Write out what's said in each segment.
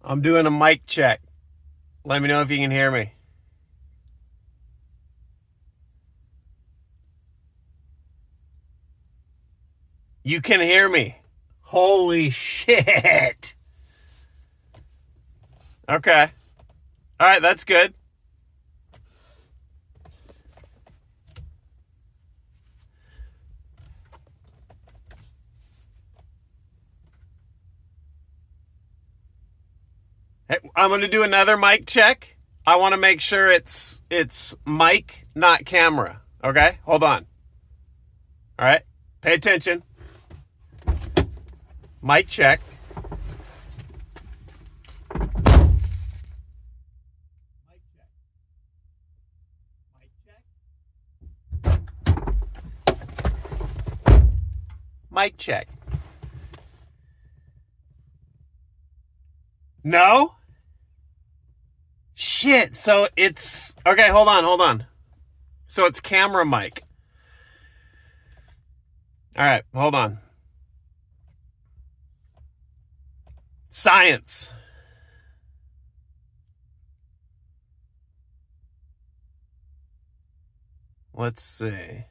I'm doing a mic check. Let me know if you can hear me. You can hear me. Holy shit. Okay. All right, that's good. Hey, I'm going to do another mic check. I want to make sure it's mic, not camera. Okay? Hold on. All right. Pay attention. Mic check. Mic check. Mic check. Mic check. No? Shit. So it's okay, hold on. So it's camera mic. All right, hold on. Science. Let's see.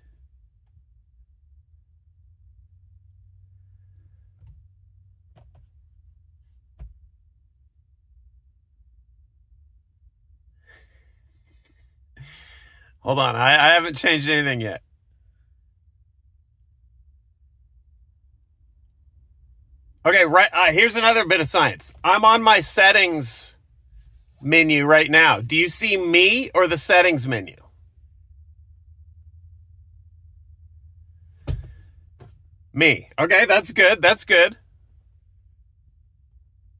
Hold on. I haven't changed anything yet. Okay, right. Here's another bit of science. I'm on my settings menu right now. Do you see me or the settings menu? Me. Okay, that's good. That's good.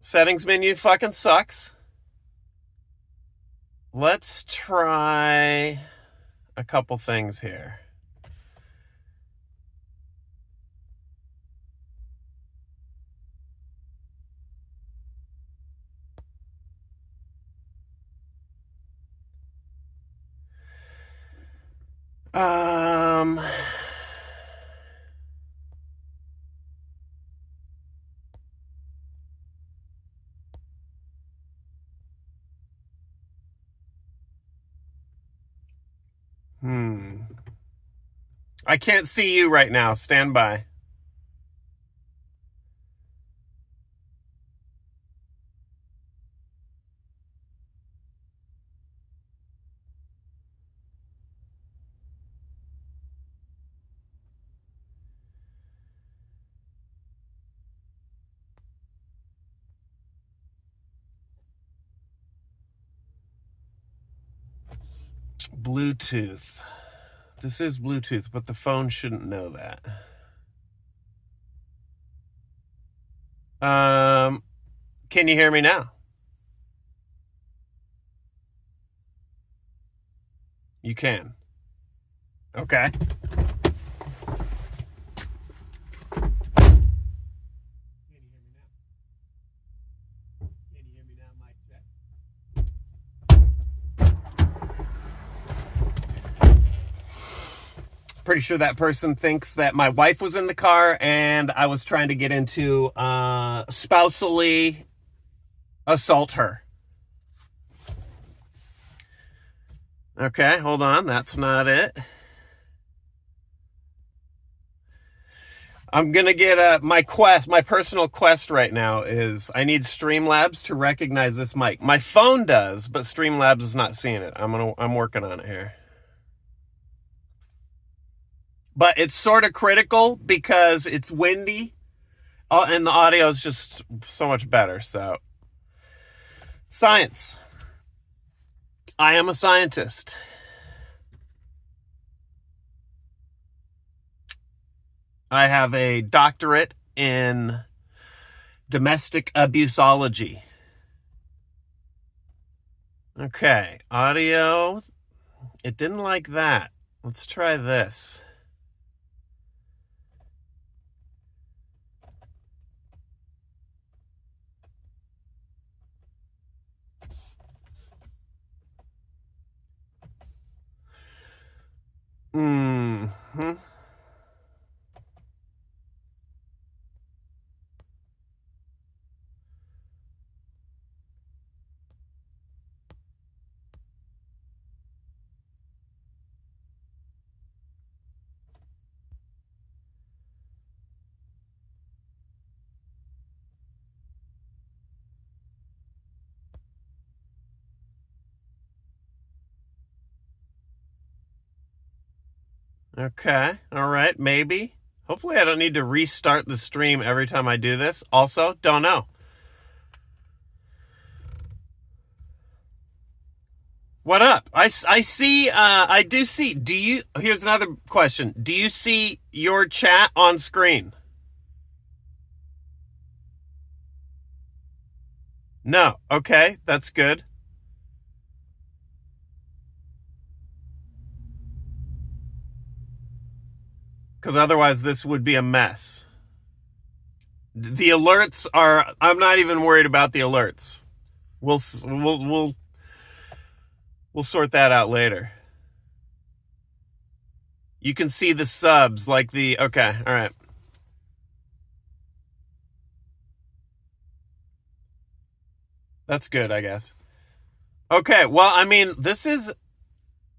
Settings menu fucking sucks. Let's try a couple things here. Um... I can't see you right now. Stand by. Bluetooth. This is Bluetooth, but the phone shouldn't know that. Can you hear me now? You can. Okay. Can you hear me now? Can you hear me now, mic check? Pretty sure that person thinks that my wife was in the car and I was trying to get into spousally assault her. Okay, hold on. That's not it. I'm going to get my personal quest right now is I need Streamlabs to recognize this mic. My phone does, but Streamlabs is not seeing it. I'm working on it here. But it's sort of critical because it's windy and the audio is just so much better. So, science. I am a scientist. I have a doctorate in domestic abuseology. Okay, audio. It didn't like that. Let's try this. Mm-hmm. Okay. All right. Maybe. Hopefully I don't need to restart the stream every time I do this. Also, don't know. What up? I see, I do see. Here's another question. Do you see your chat on screen? No. Okay. That's good. Because otherwise this would be a mess. The alerts are, I'm not even worried about the alerts. We'll sort that out later. You can see the subs like okay, all right. That's good, I guess. Okay, well, I mean, this is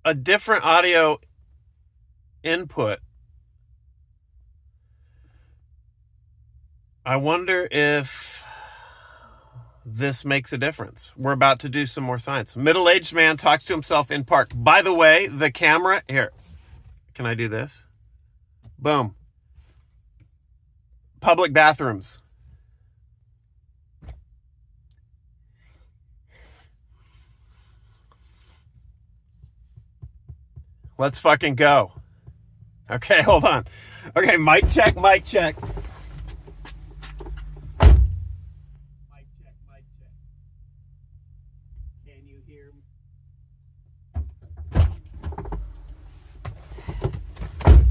a different audio input. I wonder if this makes a difference. We're about to do some more science. Middle-aged man talks to himself in park. By the way, the camera, here, can I do this? Boom. Public bathrooms. Let's fucking go. Okay, hold on. Okay, mic check, mic check. Mic check, mic check. Can you hear me?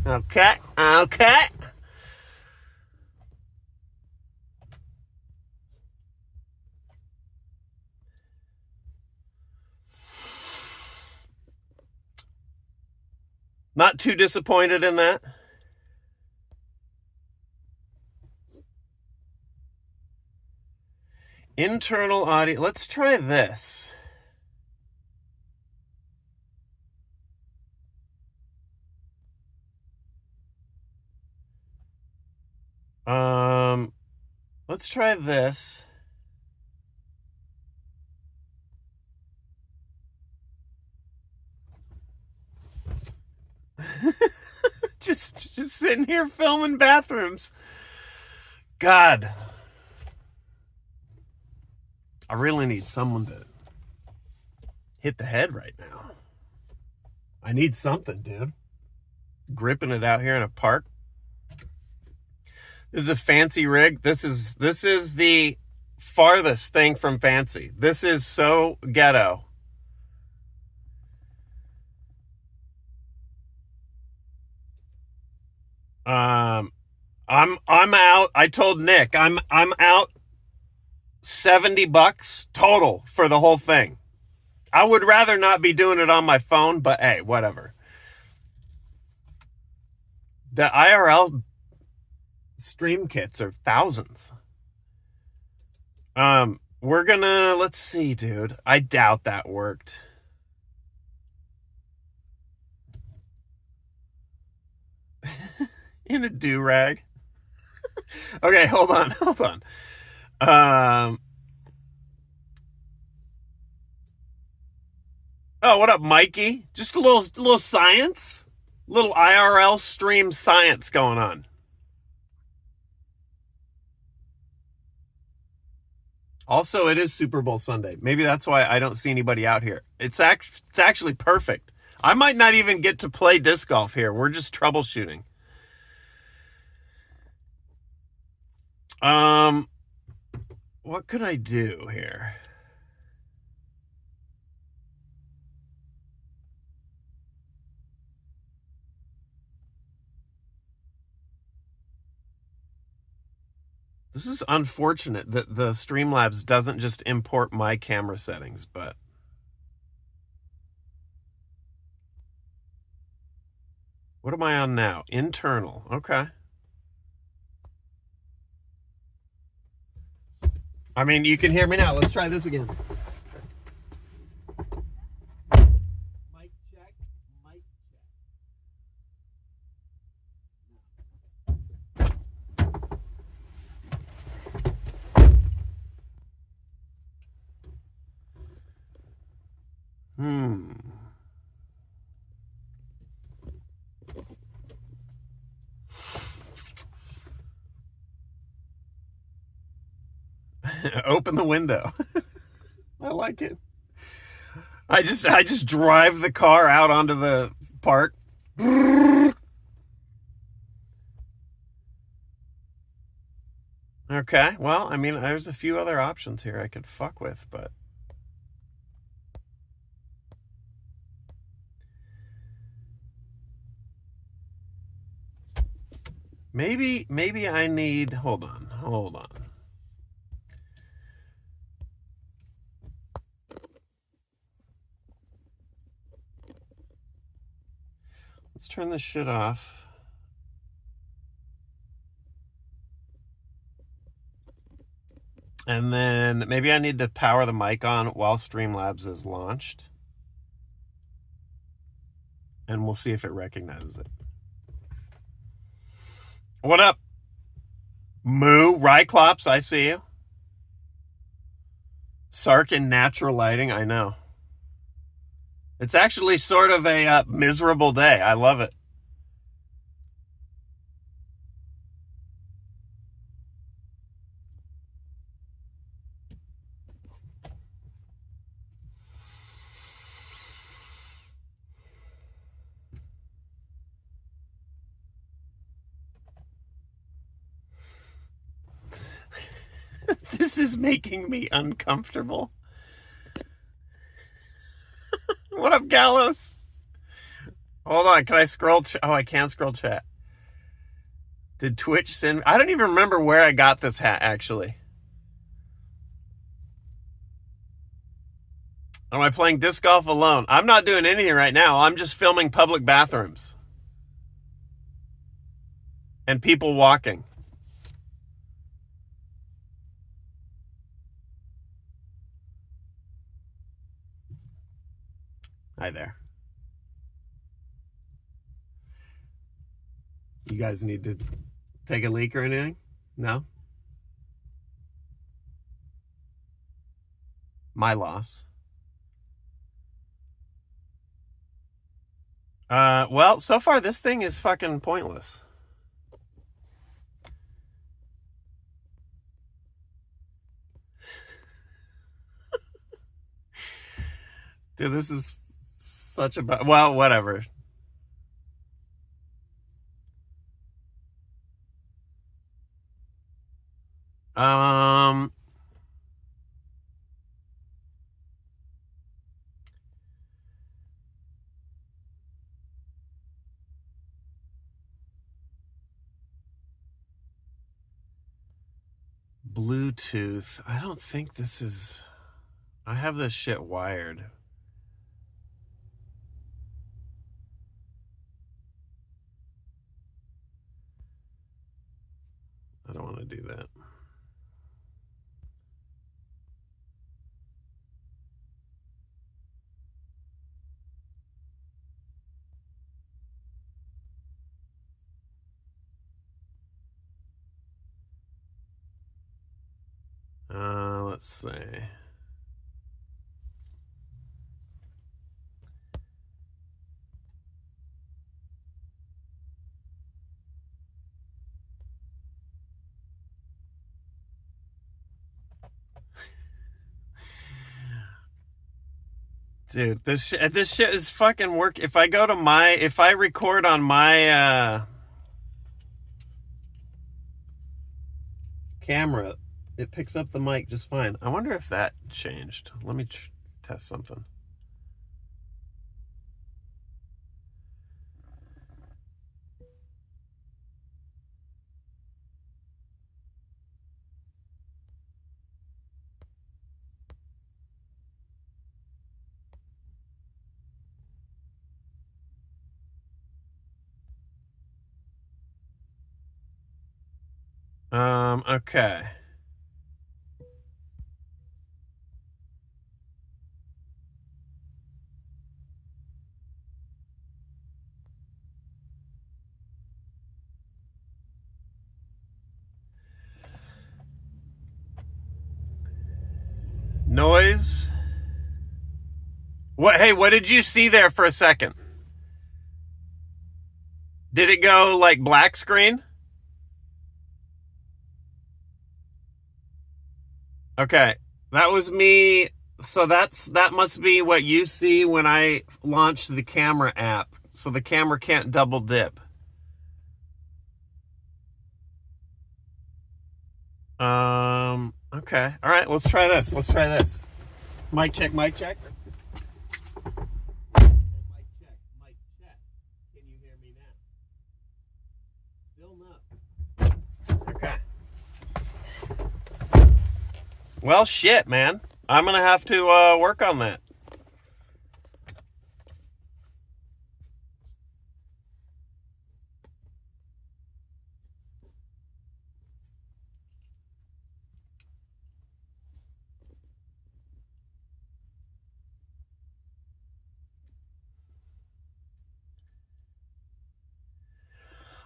Okay, okay. Not too disappointed in that. Internal audio. Let's try this. Let's try this. just sitting here filming bathrooms. God. I really need someone to hit the head right now. I need something, dude. Gripping it out here in a park. This is a fancy rig. This is the farthest thing from fancy. This is so ghetto. I'm out. I told Nick I'm out $70 total for the whole thing. I would rather not be doing it on my phone, but hey, whatever. The IRL stream kits are thousands. We're gonna, let's see, dude. I doubt that worked. In a do-rag. Okay, hold on. Oh, what up, Mikey? Just a little science? Little IRL stream science going on. Also, it is Super Bowl Sunday. Maybe that's why I don't see anybody out here. It's actually perfect. I might not even get to play disc golf here. We're just troubleshooting. What could I do here? This is unfortunate that the Streamlabs doesn't just import my camera settings, but what am I on now? Internal. Okay. I mean, you can hear me now. Let's try this again. Mic check. Mic check. Open the window. I like it. I just drive the car out onto the park. Okay, well, I mean, there's a few other options here I could fuck with, but maybe I need, hold on. Let's turn this shit off. And then maybe I need to power the mic on while Streamlabs is launched. And we'll see if it recognizes it. What up? Moo, Ryclops, I see you. Sark in natural lighting, I know. It's actually sort of a miserable day. I love it. This is making me uncomfortable. What up, Gallows? Hold on, can I scroll? Oh, I can't scroll chat. Did Twitch send? I don't even remember where I got this hat, actually. Am I playing disc golf alone? I'm not doing anything right now. I'm just filming public bathrooms. And people walking. Hi there. You guys need to take a leak or anything? No? My loss. Well, so far this thing is fucking pointless. Dude, this is such a... Well, whatever. Bluetooth. I don't think this is... I have this shit wired. I don't want to do that. Let's see. Dude, this shit is fucking work. If I record on my camera, it picks up the mic just fine. I wonder if that changed. Let me test something. Okay. Noise. What? Hey, what did you see there for a second? Did it go like black screen? Okay, that was me. So that must be what you see when I launch the camera app. So the camera can't double dip. Okay. All right, let's try this. Let's try this. Mic check, mic check. Mic check, mic check. Can you hear me now? Still no. Okay. Well, shit, man. I'm going to have to work on that.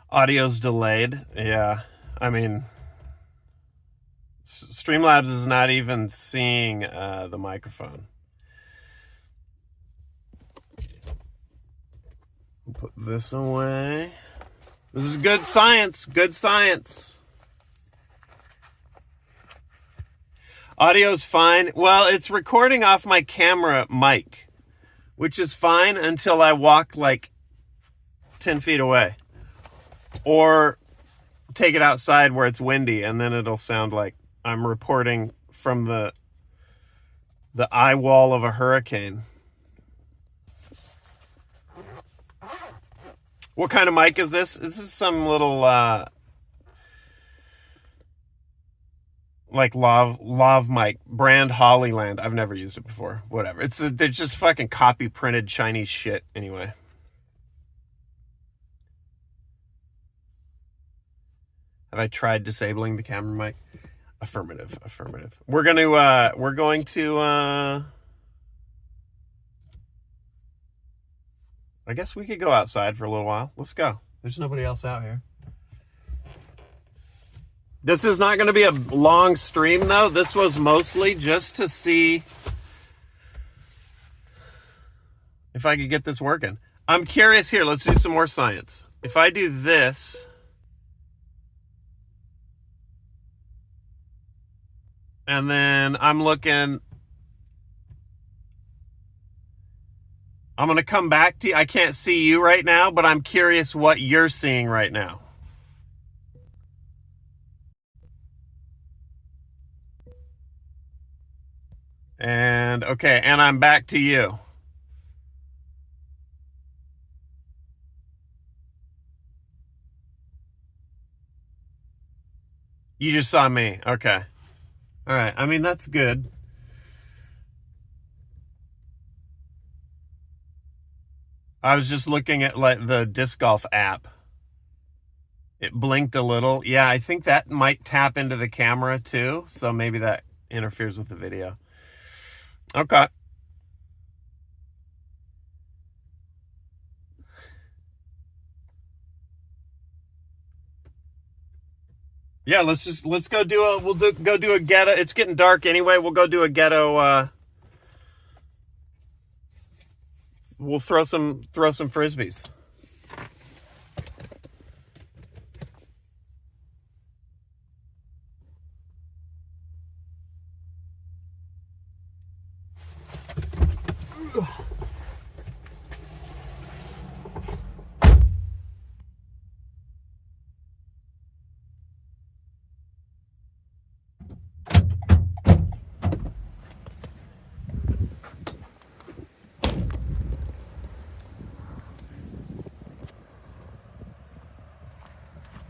Audio's delayed. Yeah. I mean, Streamlabs is not even seeing the microphone. Put this away. This is good science. Good science. Audio's fine. Well, it's recording off my camera mic, which is fine until I walk like 10 feet away. Or take it outside where it's windy, and then it'll sound like I'm reporting from the eye wall of a hurricane. What kind of mic is this? This is some little like lav mic, brand Hollyland. I've never used it before. Whatever. They're just fucking copy printed Chinese shit anyway. Have I tried disabling the camera mic? Affirmative. We're going to I guess we could go outside for a little while. Let's go. There's nobody else out here. This is not going to be a long stream, though. This was mostly just to see if I could get this working. I'm curious here. Let's do some more science. If I do this, and then I'm looking, I'm going to come back to you. I can't see you right now, but I'm curious what you're seeing right now. And okay, and I'm back to you. You just saw me. Okay. All right. I mean, that's good. I was just looking at like the disc golf app. It blinked a little. Yeah, I think that might tap into the camera too. So maybe that interferes with the video. Okay. Yeah, let's go do a ghetto. It's getting dark anyway. We'll go do a ghetto. We'll throw some frisbees.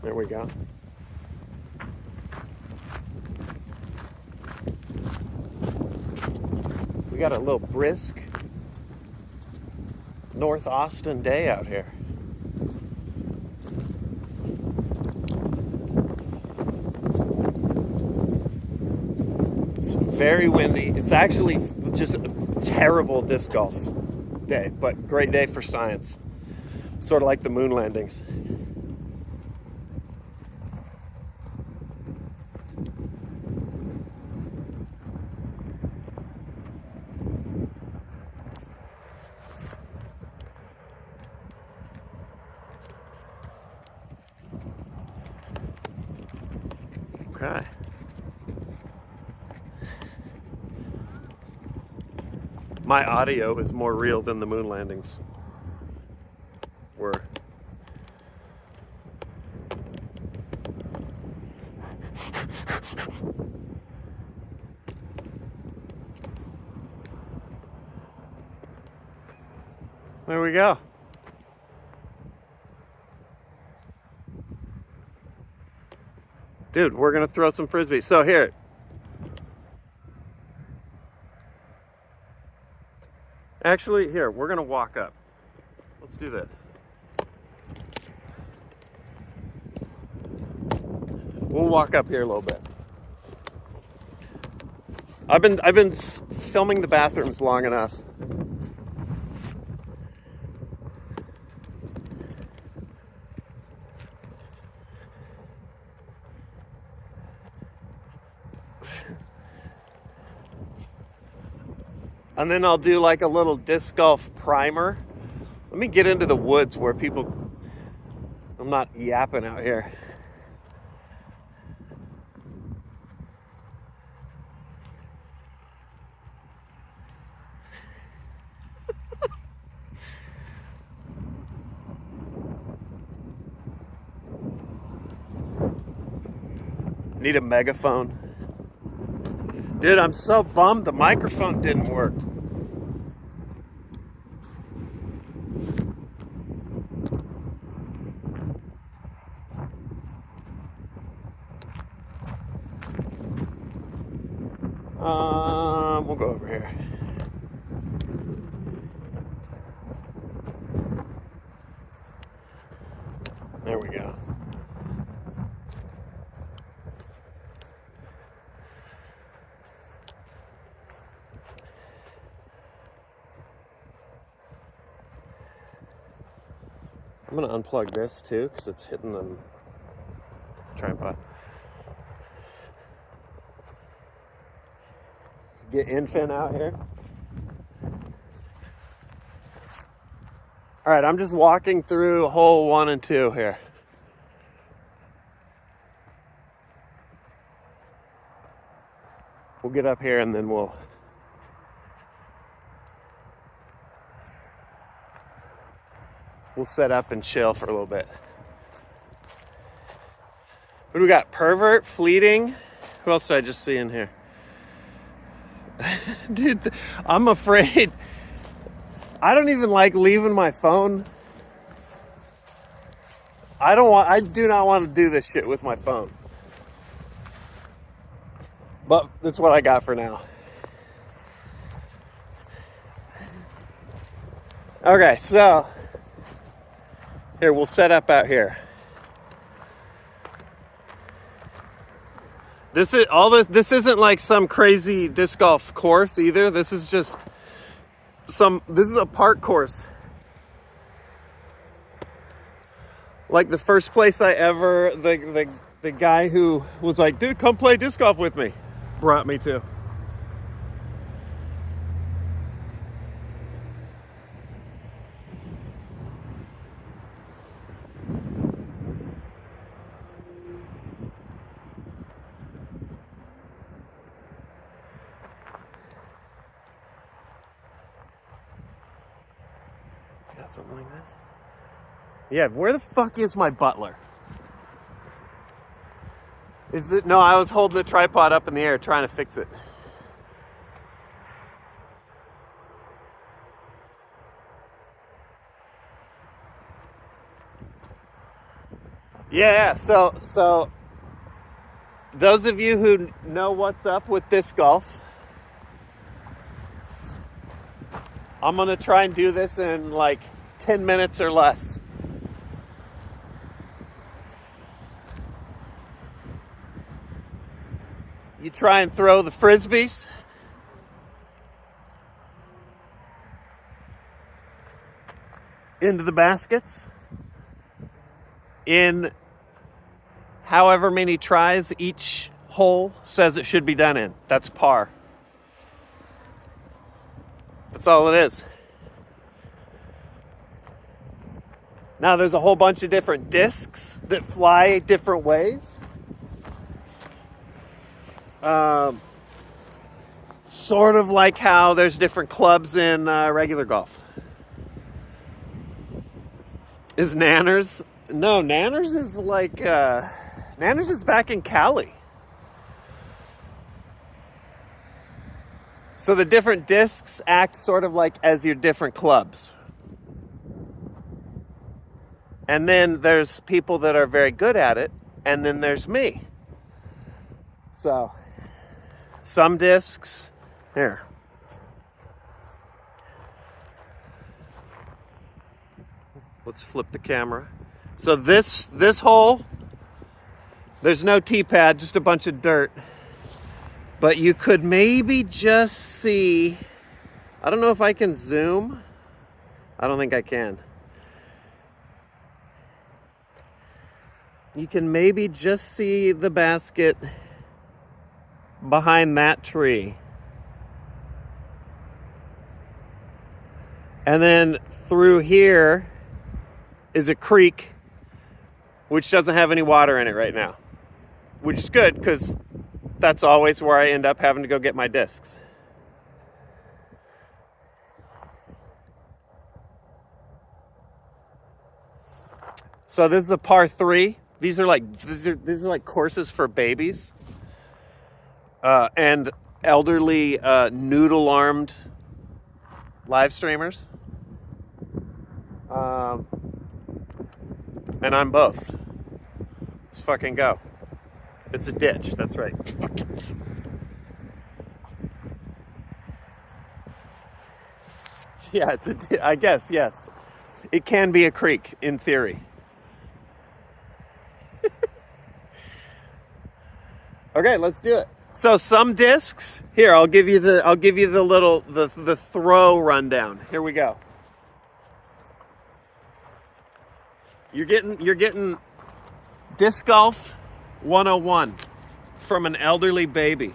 There we go. We got a little brisk North Austin day out here. It's very windy. It's actually just a terrible disc golf day, but great day for science. Sort of like the moon landings. Okay. My audio is more real than the moon landings were. There we go. Dude, we're gonna throw some frisbees. So here. Actually, here, we're gonna walk up. Let's do this. We'll walk up here a little bit. I've been filming the bathrooms long enough. And then I'll do like a little disc golf primer. Let me get into the woods where I'm not yapping out here. Need a megaphone. Dude, I'm so bummed the microphone didn't work. We'll go over here. There we go. I'm going to unplug this too because it's hitting the tripod. Get infant out here. All right, I'm just walking through hole 1 and 2 here. We'll get up here and then we'll set up and chill for a little bit. What do we got? Pervert, fleeting. Who else did I just see in here? Dude, I'm afraid. I don't even like leaving my phone. I do not want to do this shit with my phone. But that's what I got for now. Okay, so here, we'll set up out here. This isn't like some crazy disc golf course either. This is just this is a park course. Like the first place the guy who was like, dude, come play disc golf with me, brought me to. Something like this. Yeah, where the fuck is my butler? No, I was holding the tripod up in the air trying to fix it. Yeah, so those of you who know what's up with disc golf, I'm gonna try and do this in like 10 minutes or less. You try and throw the frisbees. Into the baskets. In however many tries each hole says it should be done in. That's par. That's all it is. Now there's a whole bunch of different discs that fly different ways. Sort of like how there's different clubs in regular golf. Is Nanners? No, Nanners is like, Nanners is back in Cali. So the different discs act sort of like as your different clubs. And then there's people that are very good at it, and then there's me. So, some discs, here. Let's flip the camera. So this hole, there's no tee pad, just a bunch of dirt. But you could maybe just see, I don't know if I can zoom. I don't think I can. You can maybe just see the basket behind that tree. And then through here is a creek, which doesn't have any water in it right now, which is good because that's always where I end up having to go get my discs. So this is a par 3. These are like courses for babies and elderly noodle-armed live streamers. And I'm both. Let's fucking go. It's a ditch, that's right. Yeah, I guess, yes. It can be a creek, in theory. Okay, let's do it. So some discs, here, I'll give you the little the throw rundown. Here we go. You're getting disc golf 101 from an elderly baby.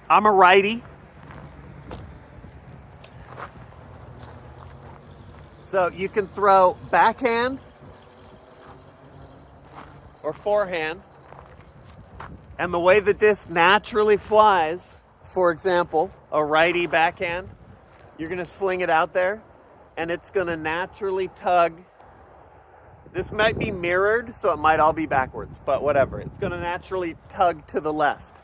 I'm a righty. So you can throw backhand or forehand. And the way the disc naturally flies, for example, a righty backhand, you're going to fling it out there and it's going to naturally tug. This might be mirrored, so it might all be backwards, but whatever. It's going to naturally tug to the left.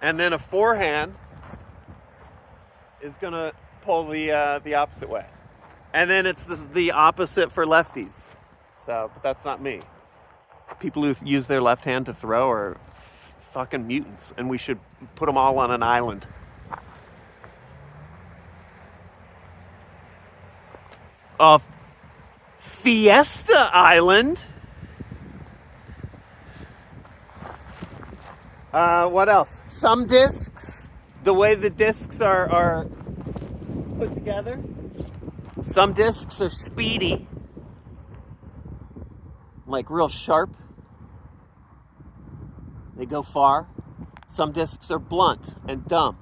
And then a forehand is going to pull the opposite way. And then it's the opposite for lefties. So, but that's not me. People who use their left hand to throw are fucking mutants, and we should put them all on an island. Fiesta Island. What else? Some discs, the way the discs are put together. Some discs are speedy, like real sharp. They go far. Some discs are blunt and dumb,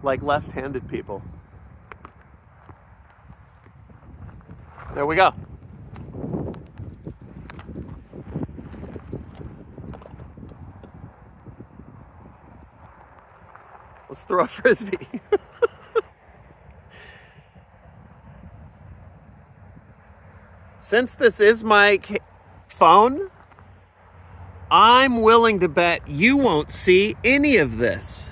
like left-handed people. There we go. Let's throw a frisbee. Since this is my phone, I'm willing to bet you won't see any of this.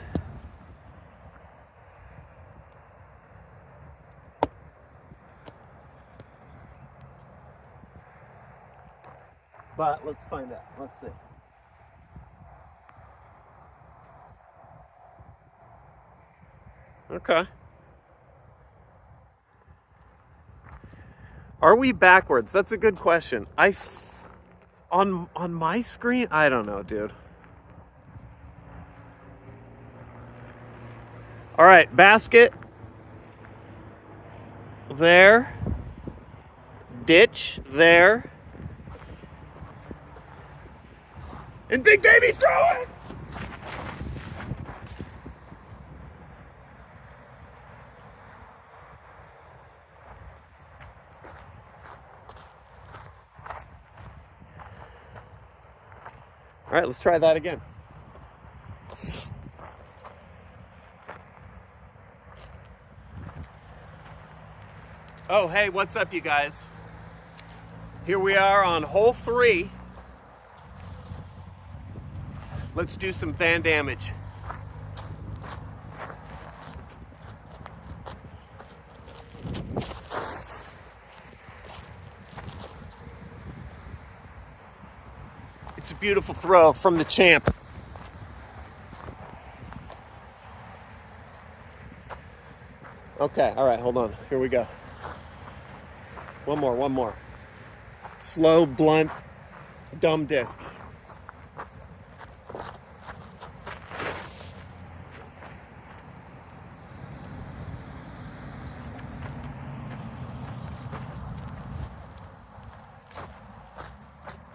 But let's find out. Let's see. Okay. Are we backwards? That's a good question. On my screen, I don't know, dude. All right, basket. There. Ditch there. And Big Baby, throw it! All right, let's try that again. Oh, hey, what's up, you guys? Here we are on hole 3. Let's do some fan damage. It's a beautiful throw from the champ. Okay, all right, hold on. Here we go. One more. Slow, blunt, dumb disc.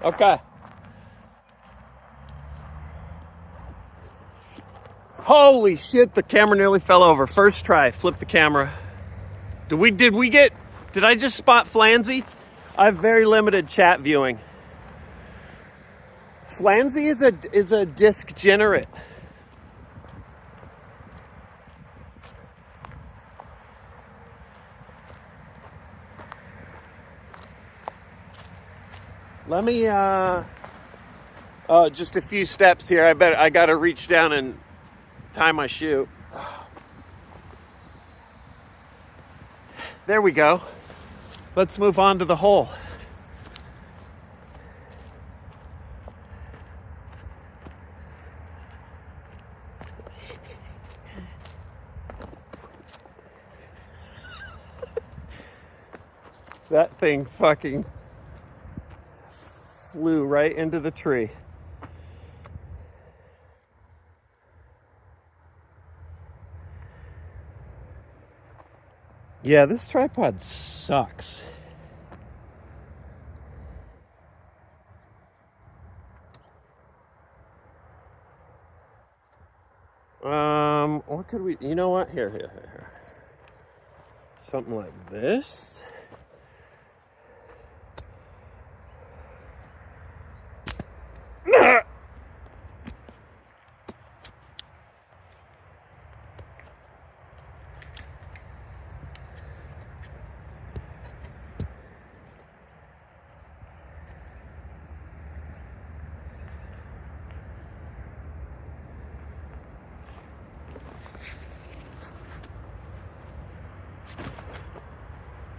Okay. Holy shit, the camera nearly fell over. First try, flip the camera. Did I just spot Flanzy? I have very limited chat viewing. Flanzy is a disc generate. Let me just a few steps here. I gotta reach down and tie my shoe. There we go. Let's move on to the hole. That thing fucking flew right into the tree. Yeah, this tripod sucks. What could we, you know what? Here. Something like this.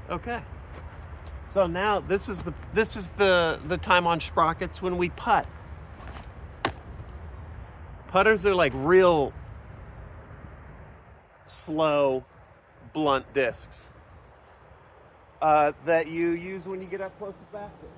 Okay, so now this is the time on sprockets when we putt. Putters are like real slow, blunt discs that you use when you get up close to the basket.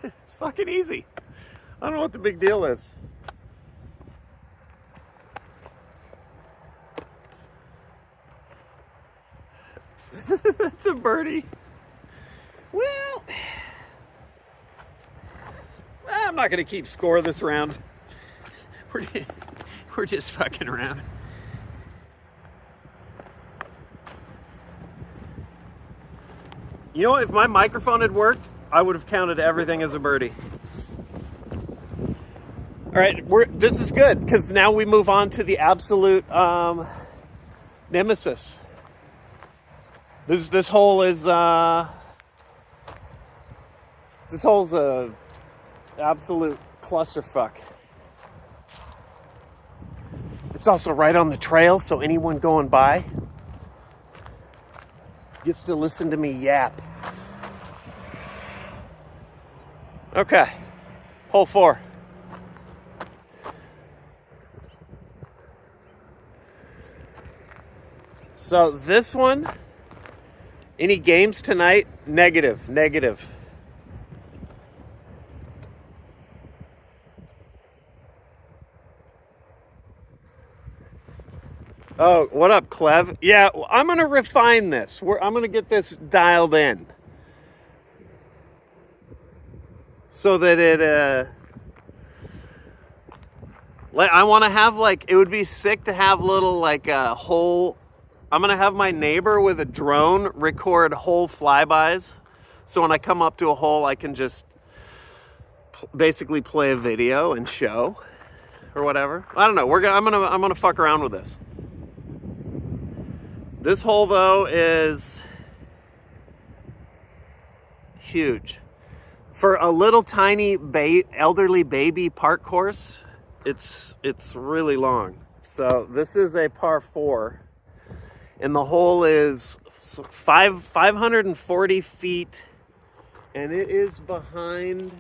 It's fucking easy. I don't know what the big deal is. That's a birdie. Well, I'm not going to keep score this round. We're just fucking around. You know what? If my microphone had worked, I would have counted everything as a birdie. All right, this is good because now we move on to the absolute nemesis. This hole is this hole's a absolute clusterfuck. It's also right on the trail, so anyone going by gets to listen to me yap. Okay, hole 4. So this one, any games tonight? Negative. Oh, what up, Clev? Yeah, I'm going to refine this. I'm going to get this dialed in. So that I want to have, like, it would be sick to have little, like, a whole... I'm going to have my neighbor with a drone record whole flybys. So when I come up to a hole, I can just basically play a video and show or whatever. I don't know. I'm gonna fuck around with this. This hole though is huge for a little tiny elderly baby park course. It's really long. So this is a par 4, and the hole is 540 feet, and it is behind.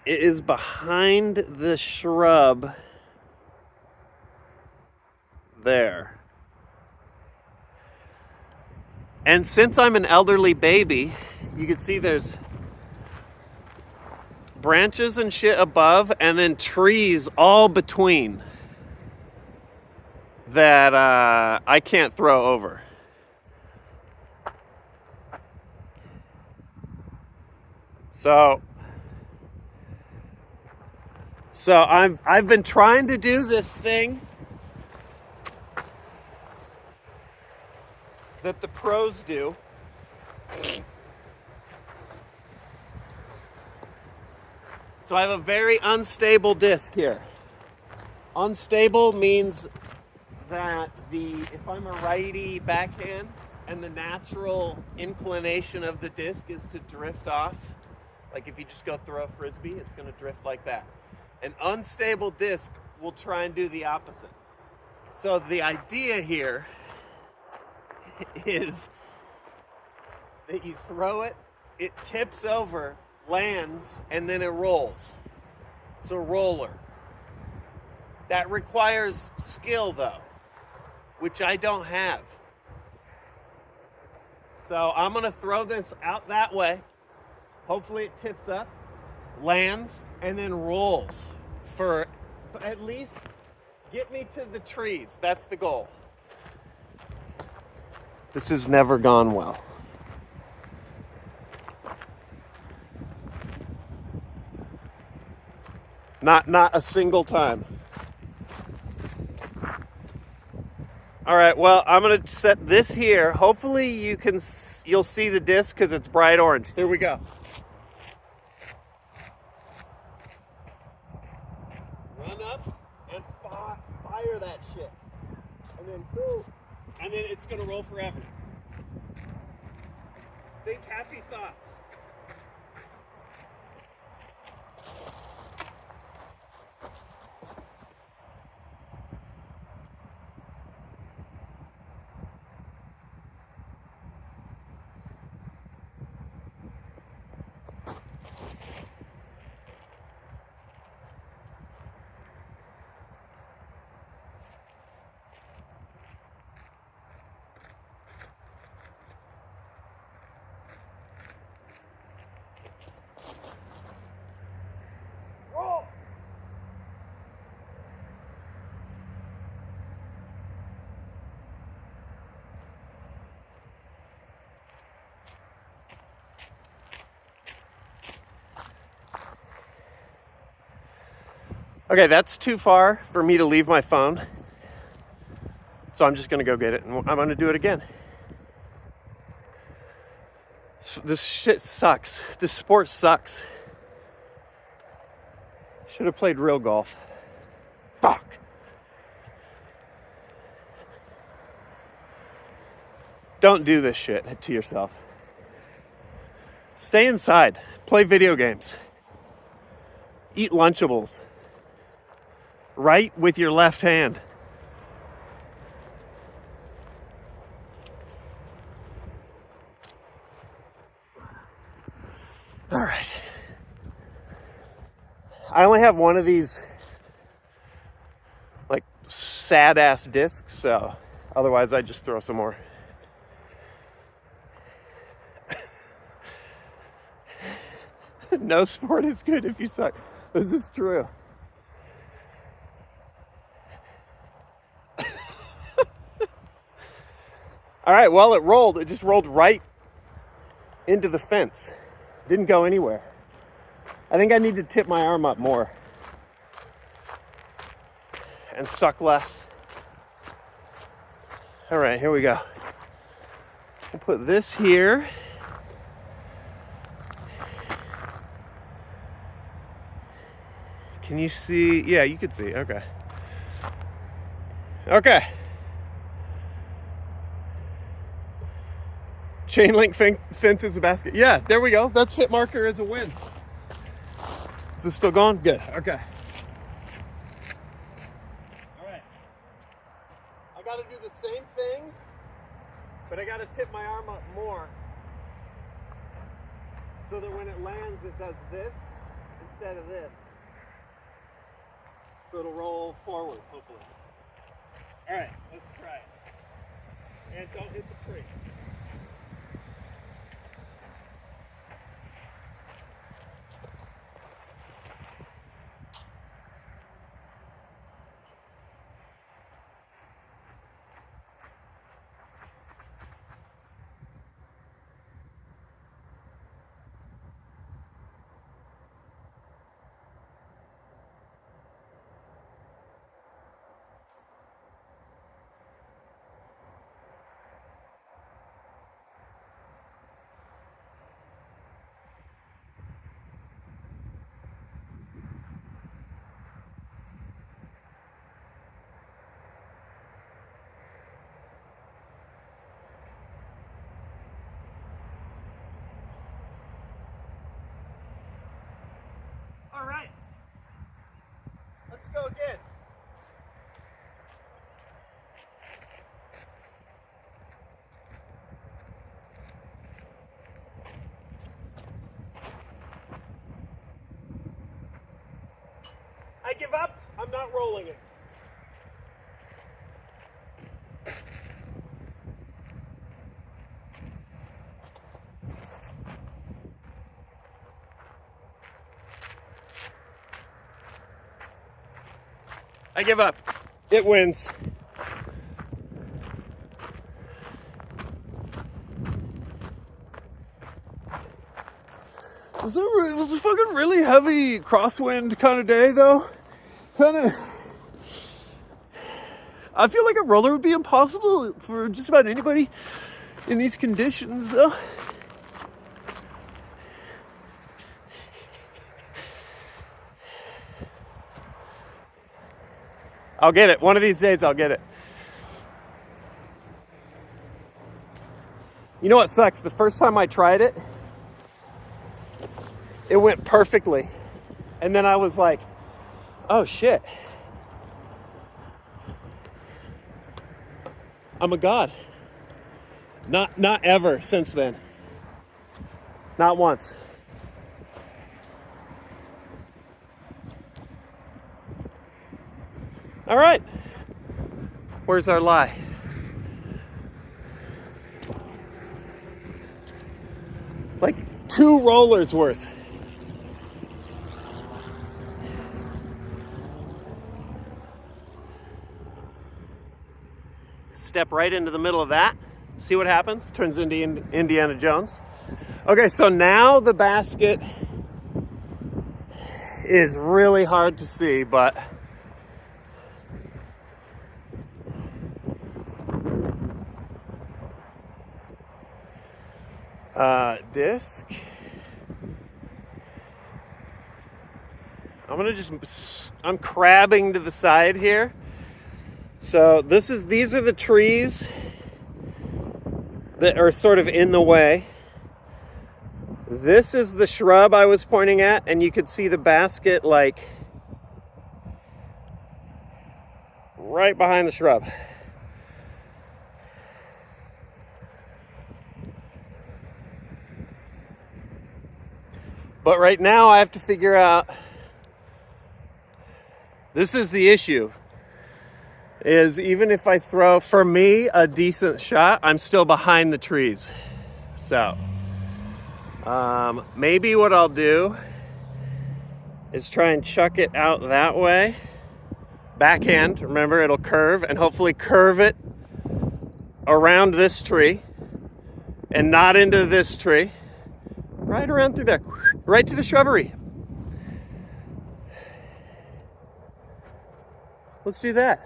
It is behind the shrub there. And since I'm an elderly baby, you can see there's branches and shit above and then trees all between that I can't throw over. So I've been trying to do this thing that the pros do. So I have a very unstable disc here. Unstable means that if I'm a righty backhand and the natural inclination of the disc is to drift off, like if you just go throw a frisbee, it's going to drift like that. An unstable disc will try and do the opposite. So the idea here is that you throw it, it tips over, lands, and then it rolls. It's a roller. That requires skill though, which I don't have. So I'm gonna throw this out that way. Hopefully it tips up, lands, and then rolls for at least get me to the trees. That's the goal. This has never gone well. Not a single time. All right, well, I'm gonna set this here. Hopefully you'll see the disc because it's bright orange. Here we go. Run up and fire that shit. And then, whoo, and then it's gonna roll forever. Think happy thoughts. Okay, that's too far for me to leave my phone. So I'm just gonna go get it and I'm gonna do it again. This shit sucks. This sport sucks. Should have played real golf. Fuck. Don't do this shit to yourself. Stay inside. Play video games. Eat Lunchables. Write with your left hand. All right. I only have one of these like sad ass discs, so otherwise I just throw some more. No sport is good if you suck. This is true. All right, well, it rolled. It just rolled right into the fence. Didn't go anywhere. I think I need to tip my arm up more and suck less. All right, here we go. We'll put this here. Can you see? Yeah, you can see. Okay. Okay. Chain link fence is a basket. Yeah, there we go. That's hit marker as a win. Is this still going? Good. Okay. All right. I got to do the same thing, but I got to tip my arm up more so that when it lands, it does this instead of this. So it'll roll forward, hopefully. All right, let's try it. And don't hit the tree. All right, let's go again. I give up. I'm not rolling it. I give up. It wins. Was it a fucking really heavy crosswind kind of day, though? I feel like a roller would be impossible for just about anybody in these conditions, though. I'll get it. One of these days, I'll get it. You know what sucks? The first time I tried it, it went perfectly. And then I was like, oh shit. I'm a god. Not ever since then. Not once. All right. Where's our lie? Like 2 rollers worth. Step right into the middle of that. See what happens? Turns into Indiana Jones. Okay, so now the basket is really hard to see, but disc. I'm crabbing to the side here. So these are the trees that are sort of in the way. This is the shrub I was pointing at, and you could see the basket like right behind the shrub. But right now I have to figure out, this is the issue, is even if I throw, for me, a decent shot, I'm still behind the trees. So, maybe what I'll do is try and chuck it out that way. Backhand, remember, it'll curve, and hopefully curve it around this tree and not into this tree. Right around through there, right to the shrubbery. Let's do that.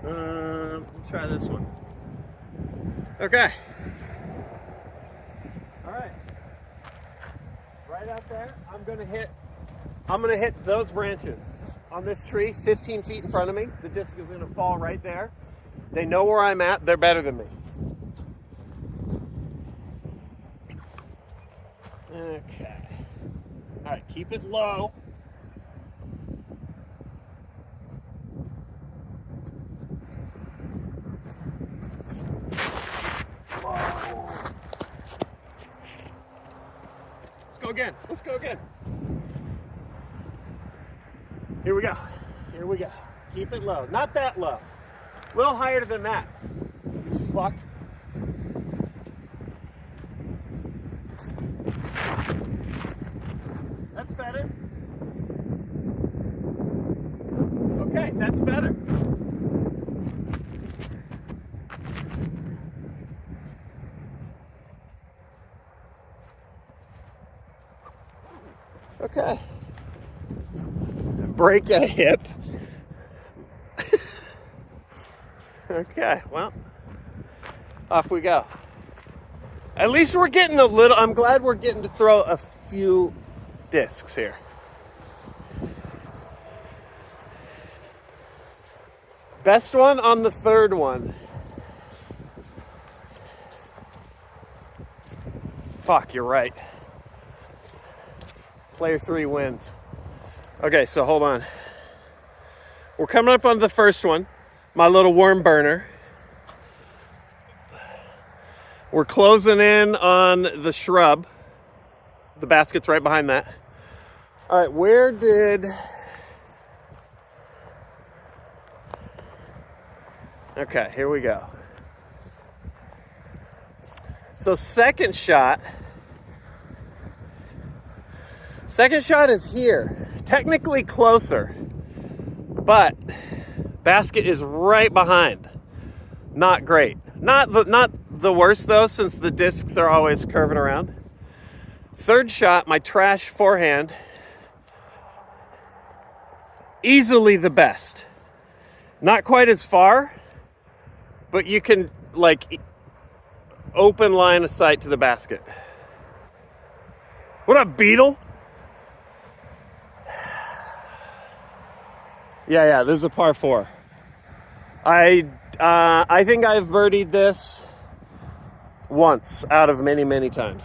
Let's try this one. Okay. All right. Right out there, I'm gonna hit those branches on this tree 15 feet in front of me. The disc is gonna fall right there. They know where I'm at. They're better than me. Okay. All right, keep it low. Whoa. Let's go again. Let's go again. Here we go. Here we go. Keep it low. Not that low. A little higher than that. You fuck. That's better. Okay, that's better. Okay. Break a hip. Okay, well, off we go. At least we're getting a little, I'm glad we're getting to throw a few discs here. Best one on the third one. Fuck, you're right. Player 3 wins. Okay, so hold on. We're coming up on the first one, my little worm burner. We're closing in on the shrub. The basket's right behind that. All right, where did... Okay, here we go. So second shot is here. Technically closer, but basket is right behind. Not great. Not the worst though, since the discs are always curving around. Third shot, my trash forehand, easily the best. Not quite as far, but you can like open line of sight to the basket. What up, Beetle? Yeah, this is a par 4. I think I've birdied this once out of many, many times.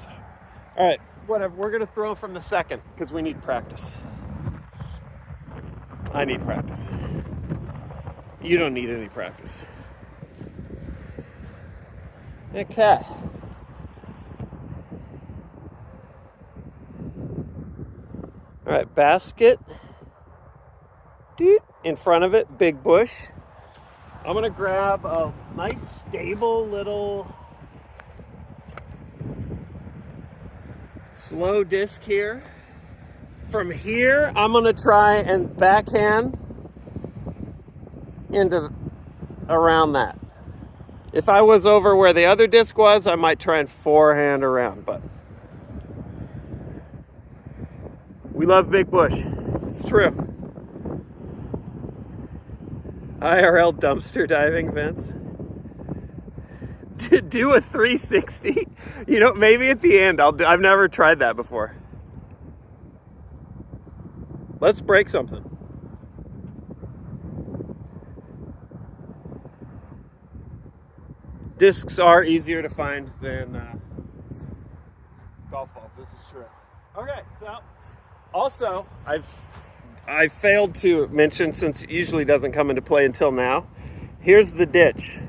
All right, whatever. We're gonna throw from the second because we need practice. I need practice. You don't need any practice. Okay. All right, basket. In front of it, big bush. I'm gonna grab a nice stable little slow disc here. From here, I'm gonna try and backhand into around that. If I was over where the other disc was, I might try and forehand around, but we love big bush. It's true. IRL dumpster diving, Vince. To do a 360? You know, maybe at the end I've never tried that before. Let's break something. Discs are easier to find than golf balls. This is true. Okay, so also I failed to mention, since it usually doesn't come into play until now, here's the ditch,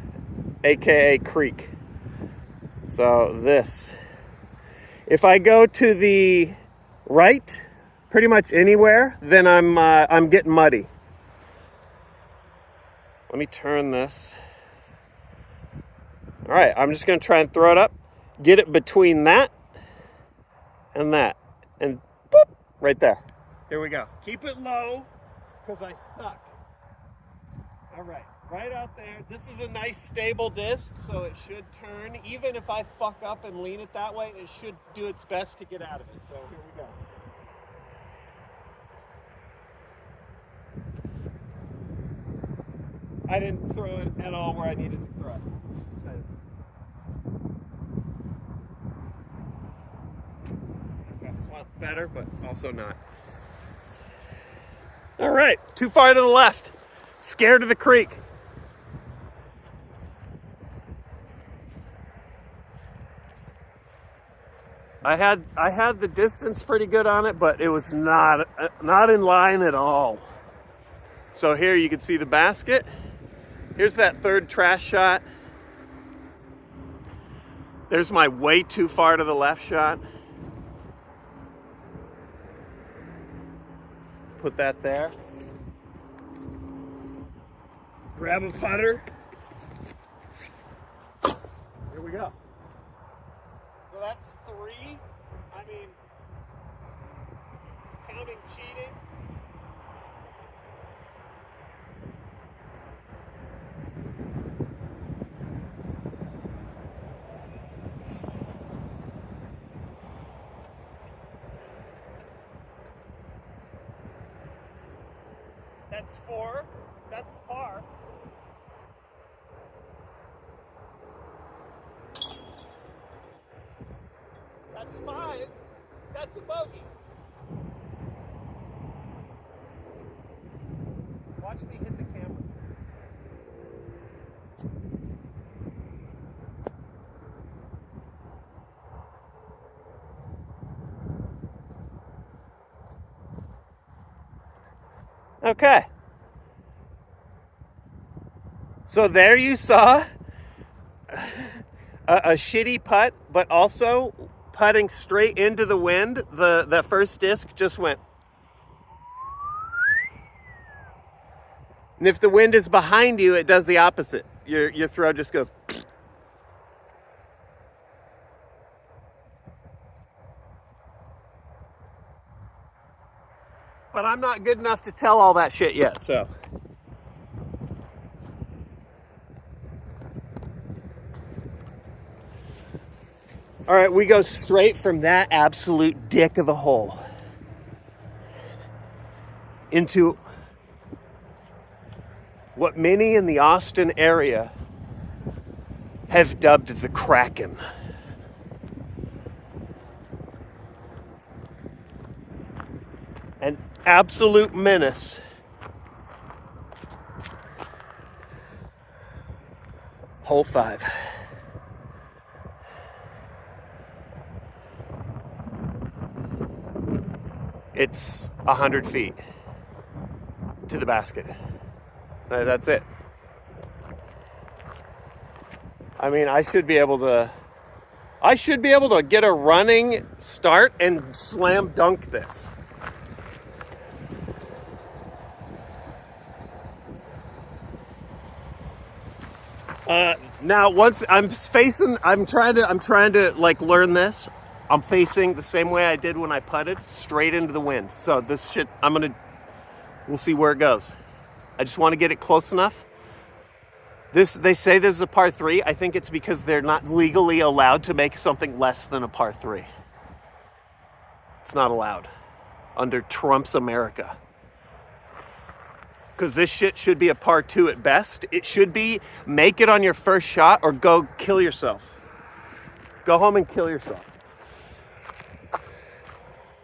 aka creek. So this, if I go to the right, pretty much anywhere, then I'm getting muddy. Let me turn this. All right, I'm just gonna try and throw it up, get it between that, and boop, right there. Here we go. Keep it low, because I suck. All right, right out there. This is a nice stable disc, so it should turn. Even if I fuck up and lean it that way, it should do its best to get out of it. So here we go. I didn't throw it at all where I needed to throw it. Okay, well, better, but also not. All right, too far to the left. Scared of the creek. I had the distance pretty good on it, but it was not in line at all. So here you can see the basket. Here's that third trash shot. There's my way too far to the left shot. Put that there. Grab a putter. Here we go. So that's 3. I mean, counting cheating. That's 4. That's par. That's 5. That's a bogey. Watch me hit the camera. Okay. So there you saw a shitty putt, but also putting straight into the wind. The first disc just went. And if the wind is behind you, it does the opposite. Your throw just goes. But I'm not good enough to tell all that shit yet, so. All right, we go straight from that absolute dick of a hole into what many in the Austin area have dubbed the Kraken. An absolute menace. Hole 5. It's 100 feet to the basket. That's it. I mean, I should be able to get a running start and slam dunk this. Now once I'm trying to like learn this. I'm facing the same way I did when I putted, straight into the wind. So this shit, we'll see where it goes. I just want to get it close enough. They say this is a par 3. I think it's because they're not legally allowed to make something less than a par 3. It's not allowed under Trump's America. Because this shit should be a par 2 at best. It should be make it on your first shot or go kill yourself. Go home and kill yourself.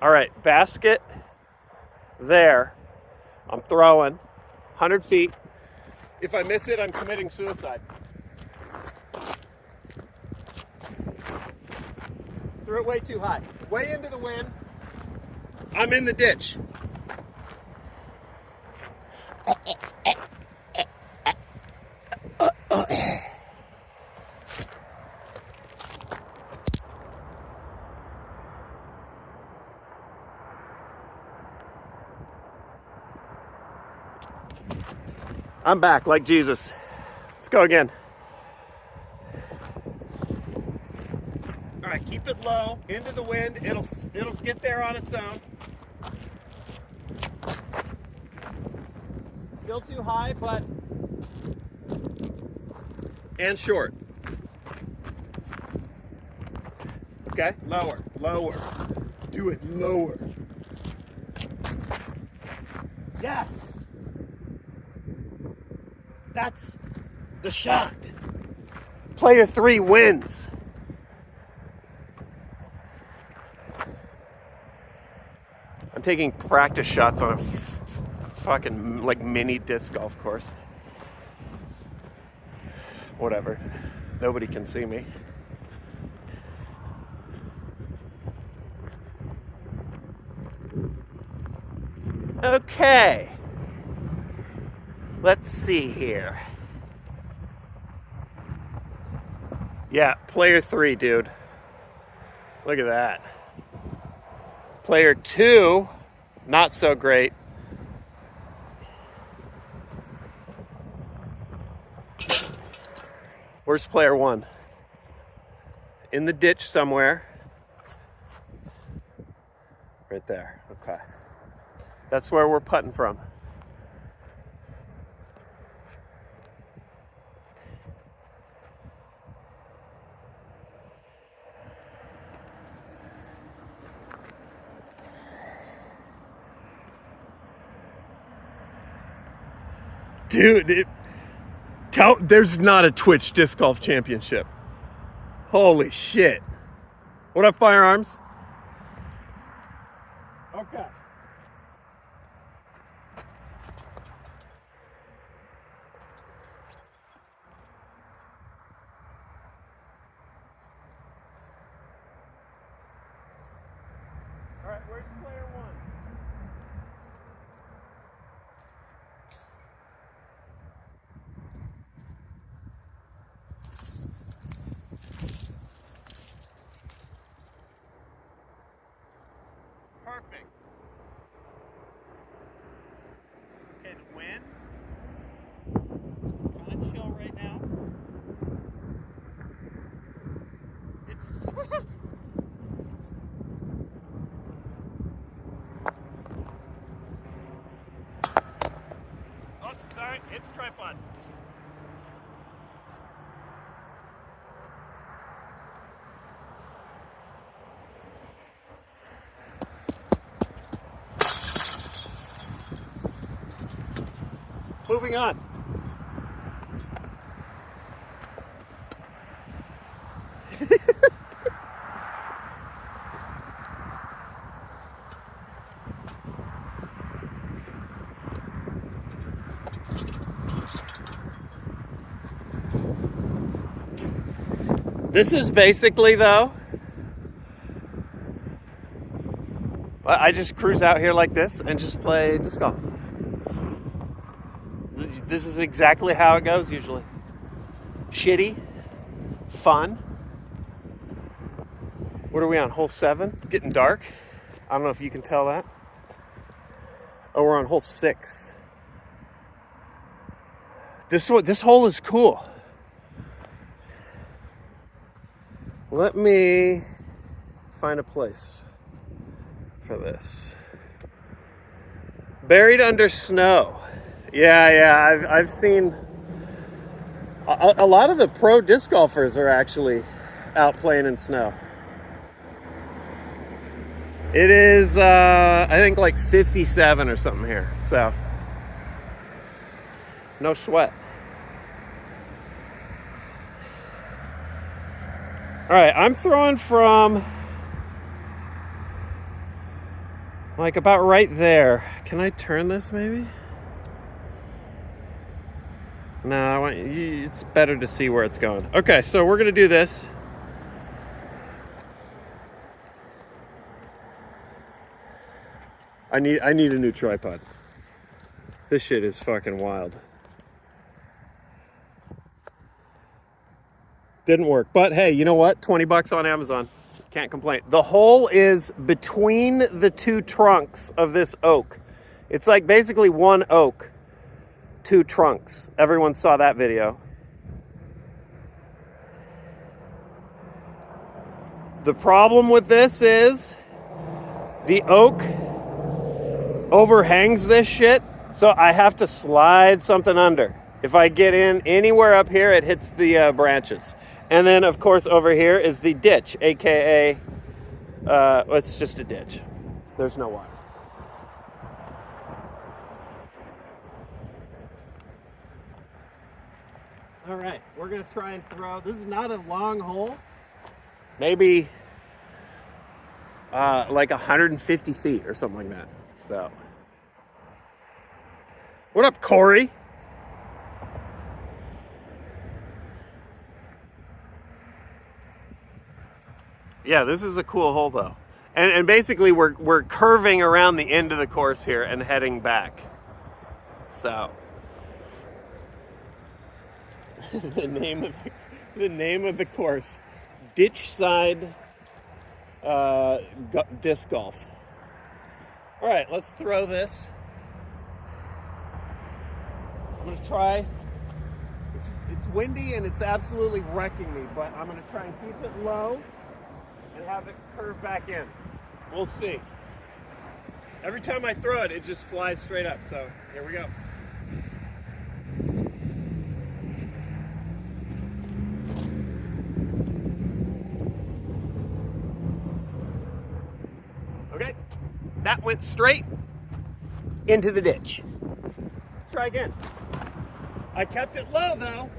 All right, basket there. I'm throwing 100 feet. If I miss it, I'm committing suicide. Threw it way too high. Way into the wind. I'm in the ditch. I'm back like Jesus. Let's go again. All right, keep it low, into the wind. It'll get there on its own. Still too high, but... And short. Okay, lower, lower. Do it lower. Yes! That's the shot. Player 3 wins. I'm taking practice shots on a fucking like mini disc golf course. Whatever. Nobody can see me. Okay. Let's see here. Yeah, player 3, dude. Look at that. Player 2, not so great. Where's player 1? In the ditch somewhere. Right there. Okay. That's where we're putting from. Dude, there's not a Twitch disc golf championship. Holy shit. What up, Firearms? Okay. All right, where's player 1? Perfect. Okay, the wind is kind of chill right now. It's oh, sorry, it's tripod. Moving on. This is basically, though, I just cruise out here like this and just play disc golf. This is exactly how it goes usually. Shitty, fun. What are we on, hole 7? Getting dark. I don't know if you can tell that. Oh, we're on hole 6. This hole is cool. Let me find a place for this. Buried under snow. Yeah, I've seen a lot of the pro disc golfers are actually out playing in snow. It is, I think like 57 or something here, so no sweat. All right, I'm throwing from like about right there. Can I turn this maybe? No, it's better to see where it's going. Okay, so we're gonna do this. I need a new tripod. This shit is fucking wild. Didn't work, but hey, you know what? 20 bucks on Amazon. Can't complain. The hole is between the two trunks of this oak. It's like basically one oak, two trunks. Everyone saw that video. The problem with this is the oak overhangs this shit So I have to slide something under. If I get in anywhere up here, it hits the branches. And then, of course, over here is the ditch, aka, it's just a ditch. There's no water. All right, we're gonna try and throw. This is not a long hole. Maybe like 150 feet or something like that. So, what up, Corey? Yeah, this is a cool hole though. And basically we're curving around the end of the course here and heading back. So the name of the course, Ditch Side Disc Golf. All right, let's throw this. I'm gonna try. It's windy and it's absolutely wrecking me, but I'm gonna try and keep it low and have it curve back in. We'll see. Every time I throw it, it just flies straight up. So here we go. Okay, that went straight into the ditch. Let's try again. I kept it low though.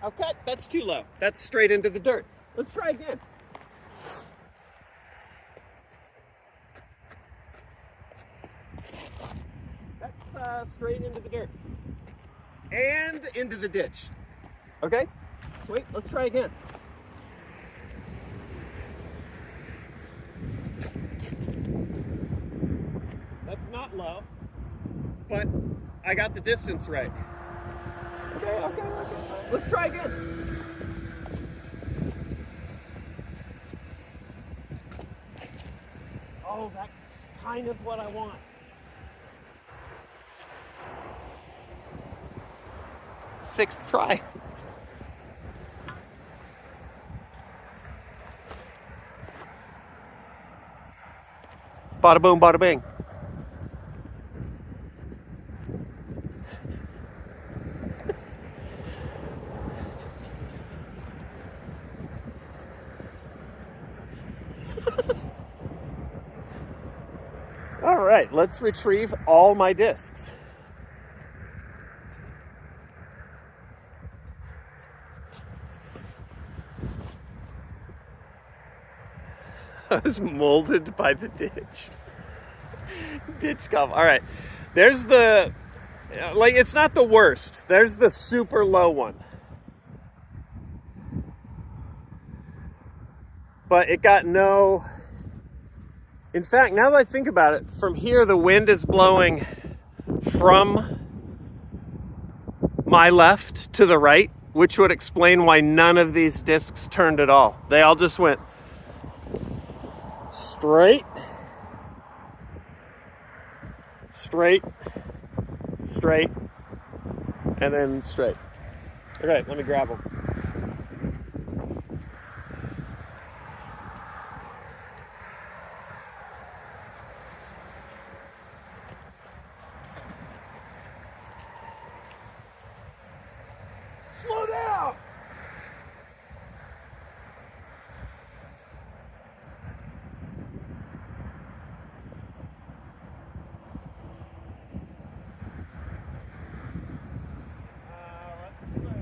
Okay, that's too low. That's straight into the dirt. Let's try again. That's straight into the dirt. And into the ditch. Okay, sweet, let's try again. That's not low, but I got the distance right. Okay. Let's try again. Oh, that's kind of what I want. Sixth try. Bada boom, bada bing. All right, let's retrieve all my discs. I was molded by the ditch. Ditch golf. All right, there's the, like, it's not the worst. There's the super low one. But it got no... In fact, now that I think about it, from here the wind is blowing from my left to the right, which would explain why none of these discs turned at all. They all just went straight, straight, straight, and then straight. Okay, let me grab them. Slow down! Let's see here.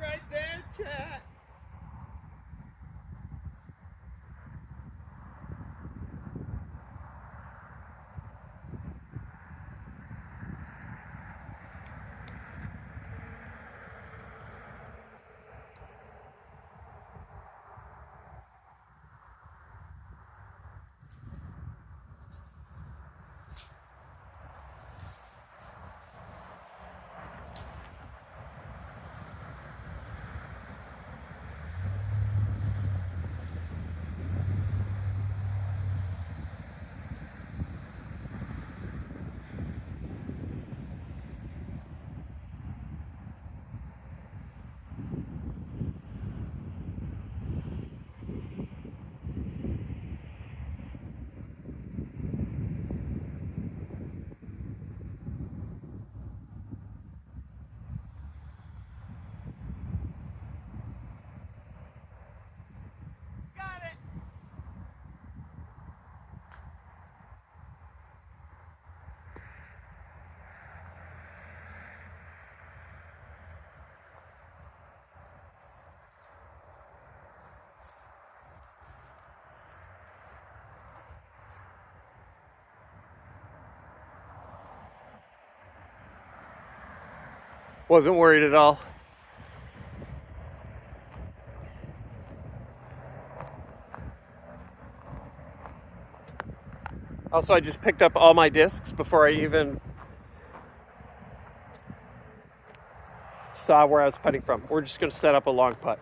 right there, chat. Wasn't worried at all. Also, I just picked up all my discs before I even saw where I was putting from. We're just going to set up a long putt.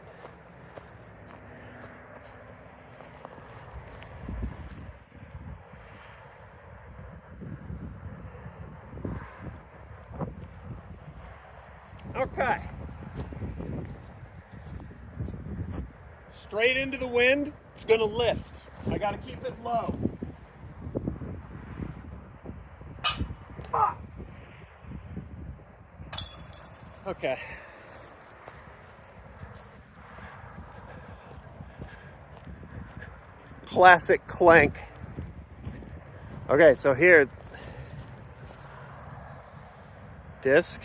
Okay. Straight into the wind. It's going to lift. I got to keep it low. Ah. Okay. Classic clank. Okay, so here, disc,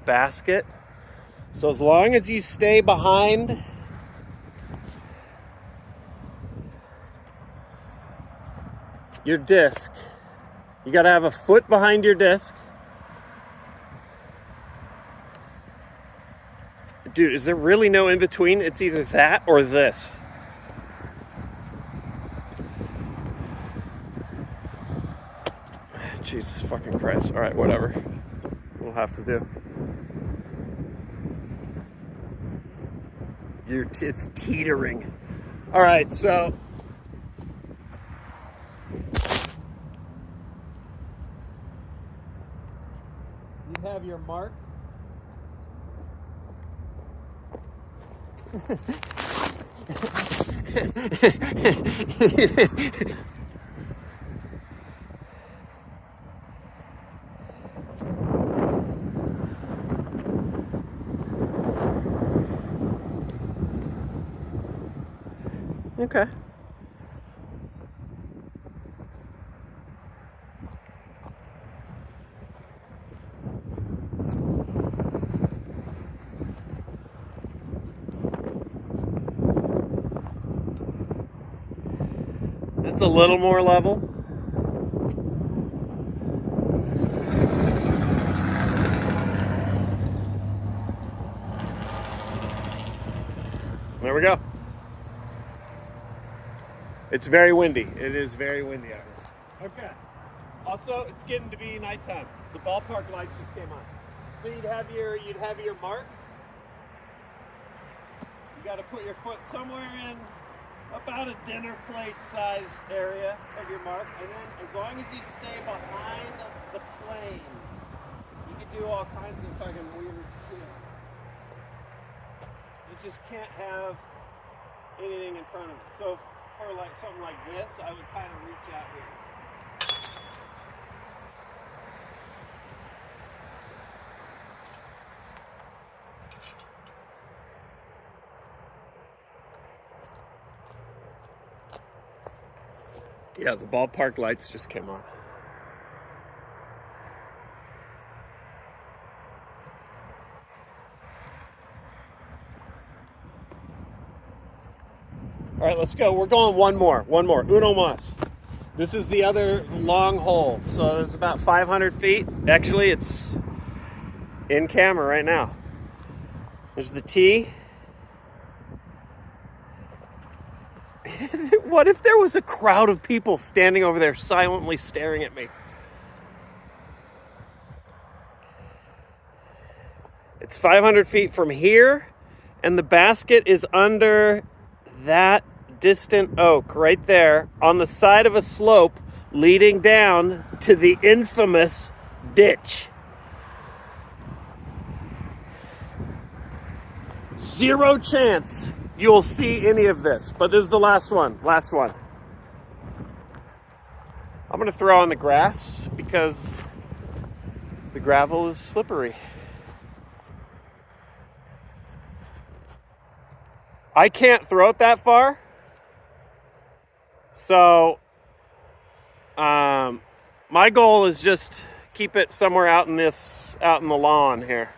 basket. So as long as you stay behind your disc, you got to have a foot behind your disc. Dude, is there really no in between? It's either that or this. Jesus fucking Christ. All right, whatever. We'll have to do. It's teetering. All right, so you have your mark. Okay. That's a little more level. There we go. It's very windy. It is very windy out here. Okay. Also, it's getting to be nighttime. The ballpark lights just came on. So you'd have your mark. You got to put your foot somewhere in about a dinner plate size area of your mark, and then as long as you stay behind the plane, you can do all kinds of fucking weird shit. You just can't have anything in front of it. So for like something like this, I would kind of reach out here. Yeah, the ballpark lights just came on. All right, let's go. We're going one more. Uno mas. This is the other long hole. So it's about 500 feet. Actually, it's in camera right now. There's the tee. What if there was a crowd of people standing over there silently staring at me? It's 500 feet from here, and the basket is under that distant oak right there on the side of a slope leading down to the infamous ditch. Zero chance you'll see any of this, but this is the last one. I'm gonna throw on the grass because the gravel is slippery. I can't throw it that far, so my goal is just keep it somewhere out in the lawn here.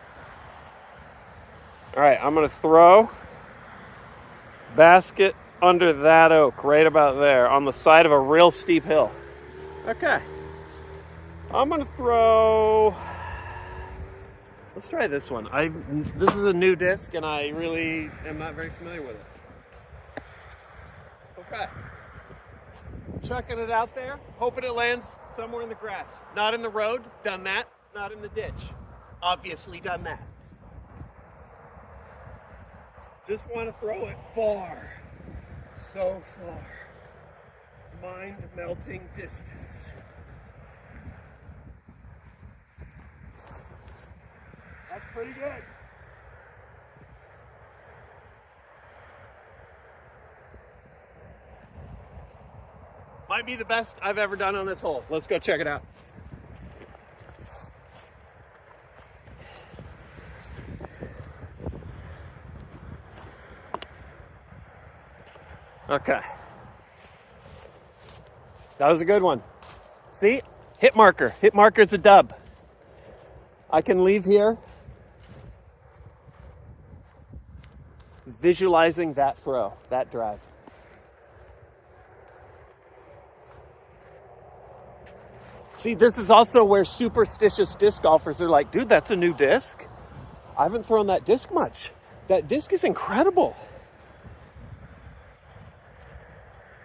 All right, I'm gonna throw basket under that oak, right about there, on the side of a real steep hill. Okay, I'm gonna throw. Let's try this one. This is a new disc, and I really am not very familiar with it. Okay. Chucking it out there, hoping it lands somewhere in the grass. Not in the road, done that. Not in the ditch, obviously done that. Just want to throw it far. So far. Mind-melting distance. That's pretty good. Might be the best I've ever done on this hole. Let's go check it out. Okay. That was a good one. See? Hit marker. Hit marker's a dub. I can leave here visualizing that throw, that drive. See, this is also where superstitious disc golfers are like, dude, that's a new disc. I haven't thrown that disc much. That disc is incredible.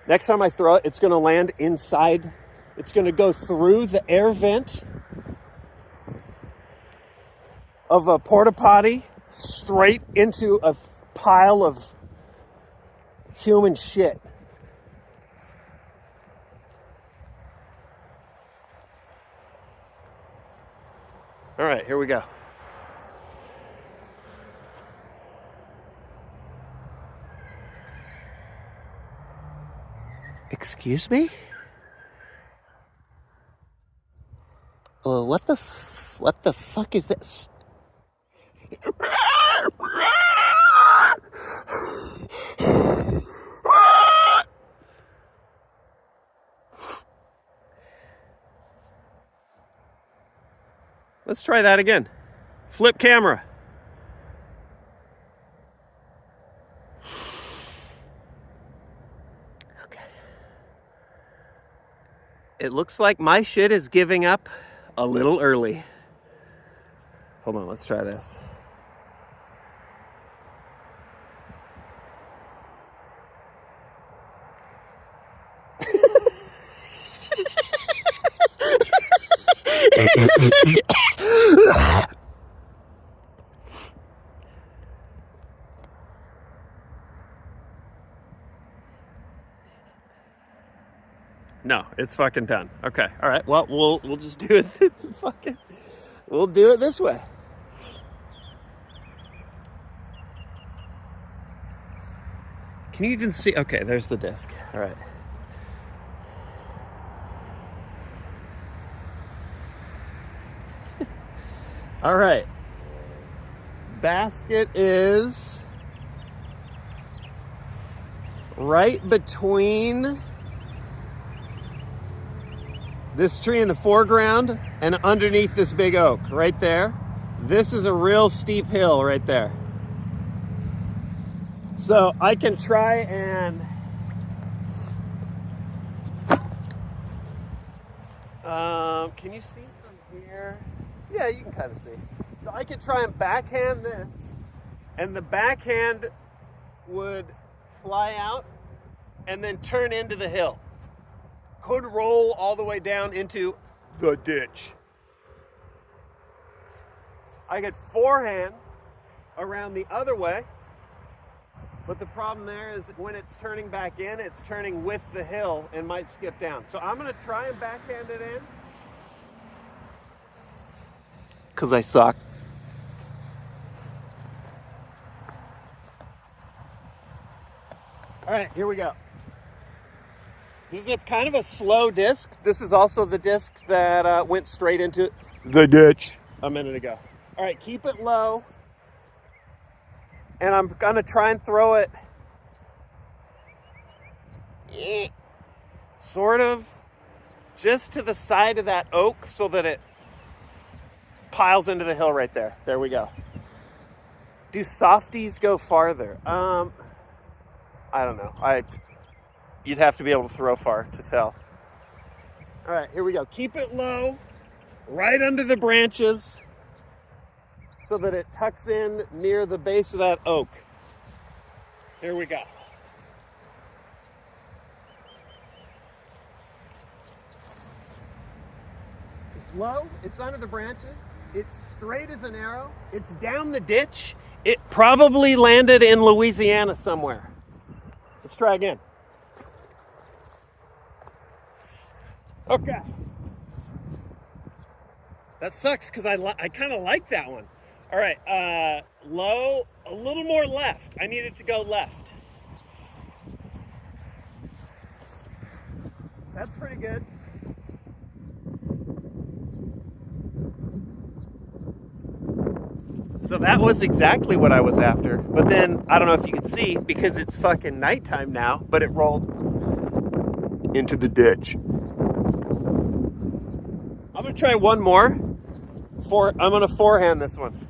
Next time I throw it, it's going to land inside. It's going to go through the air vent of a porta potty straight into a pile of human shit. All right, here we go. Excuse me? What the fuck is this? Let's try that again. Flip camera. Okay. It looks like my shit is giving up a little early. Hold on, let's try this. No, it's fucking done. Okay, all right. Well, we'll just do it. We'll do it this way. Can you even see? Okay, there's the disc. All right. All right. Basket is right between this tree in the foreground and underneath this big oak right there. This is a real steep hill right there. So I can try and Can you see from here? Yeah, you can kind of see. So I could try and backhand this, and the backhand would fly out and then turn into the hill. Could roll all the way down into the ditch. I could forehand around the other way, but the problem there is when it's turning back in, it's turning with the hill and might skip down. So I'm going to try and backhand it in, because I suck. All right, here we go. This is kind of a slow disc. This is also the disc that went straight into the ditch a minute ago. All right, keep it low. And I'm gonna try and throw it sort of just to the side of that oak so that it piles into the hill right there. There we go. Do softies go farther? I don't know. You'd have to be able to throw far to tell. All right, here we go. Keep it low, right under the branches, so that it tucks in near the base of that oak. Here we go. It's low, it's under the branches, it's straight as an arrow, it's down the ditch. It probably landed in Louisiana somewhere. Let's try again. Okay. That sucks because I kind of like that one. All right, low, a little more left. I need it to go left. That's pretty good. So that was exactly what I was after. But then, I don't know if you can see, because it's fucking nighttime now, but it rolled into the ditch. I'm gonna try one more. I'm gonna forehand this one.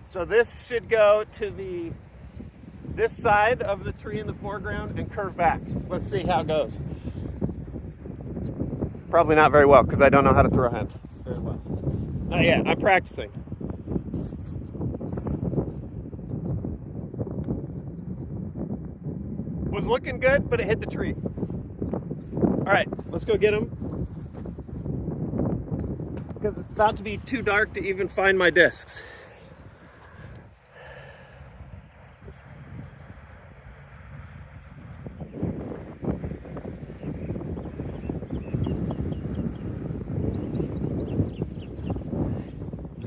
So this should go to this side of the tree in the foreground and curve back. Let's see how it goes. Probably not very well, because I don't know how to throw hand very well. Not yet, I'm practicing. Was looking good, but it hit the tree. All right, let's go get him. Because it's about to be too dark to even find my discs.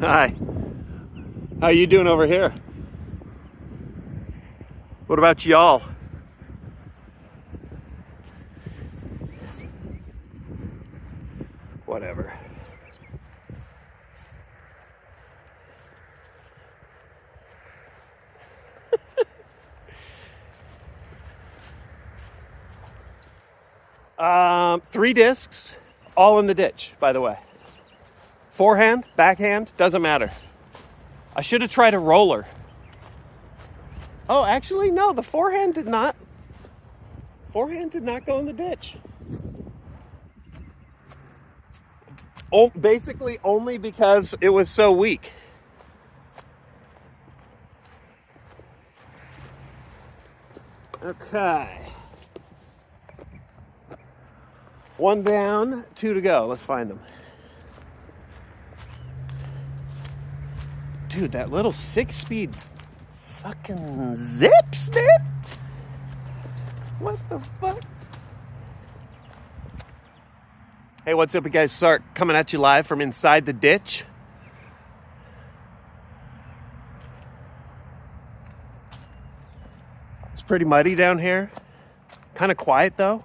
Hi. How you doing over here? What about y'all? Whatever. Three discs, all in the ditch, by the way. Forehand, backhand, doesn't matter. I should have tried a roller. Oh, actually, no, the forehand did not. Forehand did not go in the ditch. Oh, basically only because it was so weak. Okay. One down, two to go. Let's find them. Dude, that little 6-speed fucking zip snip? What the fuck? Hey, what's up, you guys? Sark coming at you live from inside the ditch. It's pretty muddy down here. Kind of quiet, though.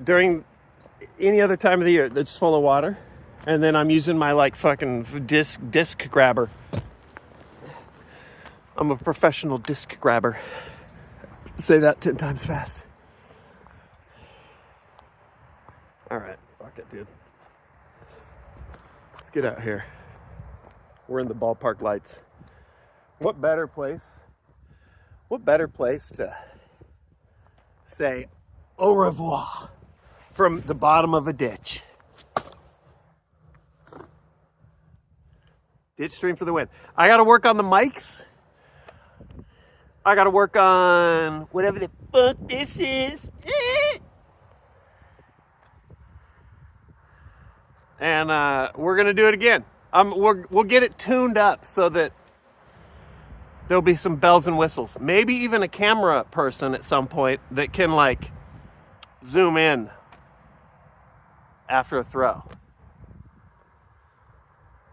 During any other time of the year, it's full of water. And then I'm using my like fucking disc grabber. I'm a professional disc grabber. Say that 10 times fast. All right, fuck it, dude. Let's get out here. We're in the ballpark lights. What better place What better place to say au revoir from the bottom of a ditch? Ditch stream for the win. I got to work on the mics. I got to work on whatever the fuck this is. And we're going to do it again. We'll get it tuned up so that there'll be some bells and whistles. Maybe even a camera person at some point that can like zoom in after a throw.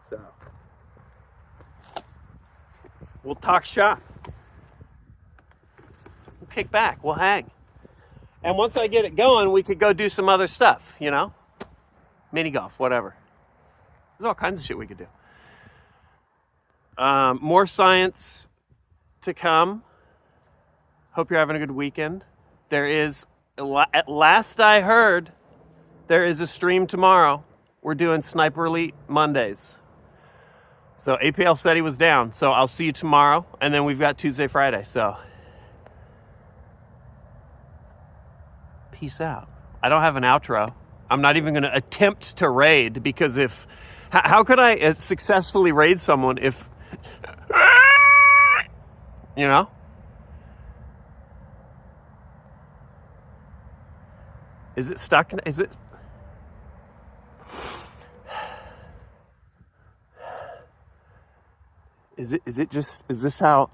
So we'll talk shop. We'll kick back. We'll hang. And once I get it going, we could go do some other stuff, you know? Mini golf, whatever. There's all kinds of shit we could do. More science to come. Hope you're having a good weekend. There is, at last I heard, there is a stream tomorrow. We're doing Sniper Elite Mondays. So APL said he was down. So I'll see you tomorrow. And then we've got Tuesday, Friday. So peace out. I don't have an outro. I'm not even going to attempt to raid because how could I successfully raid someone if, you know? Is it stuck? Is this how?